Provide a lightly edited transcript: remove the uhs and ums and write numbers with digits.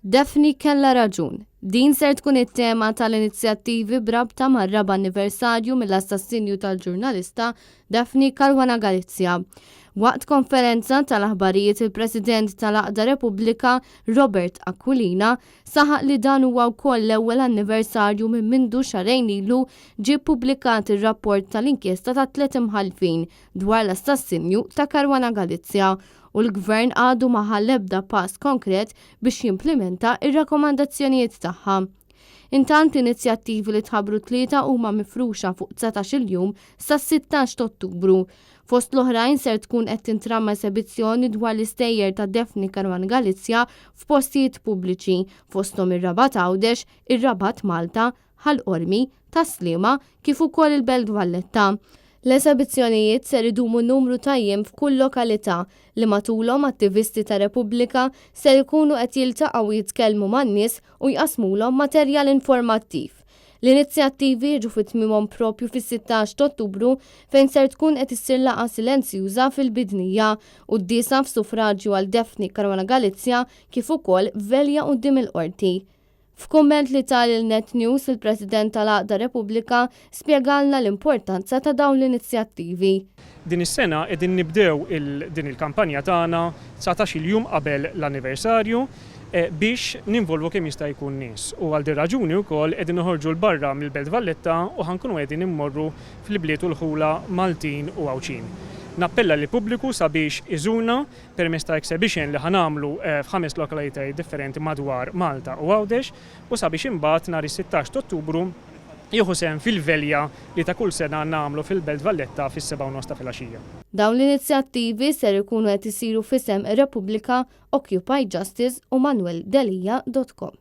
Daphne kellha raġun. Din ser tkun it-tema tal-inizjattivi brabta mar-raba anniversarju mill-assassinju tal-ġurnalista Daphne Caruana Galizia. Waqt konferenza tal-aħbarijiet il-President tal-Aqda Repubblika Robert Aquilina saħaq li dan huwa wkoll l-ewwel anniversarju minn mindu xarejn ilu ġie ppubblikat ir-rapport tal-inkjesta ta' 3 imħallfin dwar l-assassinju ta' Caruana Galizia u l-Gvern għadu ma ħa l-ebda pass konkret biex jimplementa ir-rakkomandazzjonijiet tagħha. Intant inizjattivi li tħabbru 3 huma mifruxa fuq 19 jum sa 16 Ottubru. Fost l-oħrajn ser tkun qed tintramma esebizzjoni dwar l-istejjer ta' Daphne Caruana Galizia f'postijiet pubbliċi fosthom ir-Raba Għawdex, ir-Raba Malta, ħal-Qormi, Taslima kif ukoll il-Belt Valletta. L-esebizzjonijiet ser idumu numru ta' jiem f'kull lokalità li matulhom attivisti ta' Repubblika ser ikunu qed jiltaqgħu jitkellmu man-nies u jqasmulhom materjal informattiv. L-inizjattivi jiġu fit-tmiemhom propju fis-16 Ottubru fejn ser tkun qed issir laqgħa silenzjuża fil-Bidnija u d-9 f'suffraġġju għal Daphne Caruana Galizia kif ukoll velja quddiem il-qorti. F'kumment li tal il-Net News il-President tal-Aqda Repubblika spjegalna l-importanza ta' dawn l-inizjattivi. Din is-sena qegħdin nibdew din il-kampanja tagħna 19 jum qabel l-anniversarju biex ninvolvu kemm jista' jkun nies. U għal din raġuni wkoll qegħdin noħorġu l-barra mill-Belt Valletta u ħankunu qegħdin immorru fil-bliet u l-ħula Maltin u Għawċin. Nappella li pubbliku sabiex iżuna permezz ta' exhibition li ħanamlu f'5 lokalitajiet differenti madwar Malta u Għawdex u sabiex imbagħad nhar is-16 Ottubru jieħu sehem fil-velja li ta' kull sena nagħmlu fil-Belt Valletta fis-7:30 ta' filgħaxija. Dawn l-inizjattivi ser ikunu qed isiru f'isem ir-Repubblika, Occupy Justice u manueldelija.com.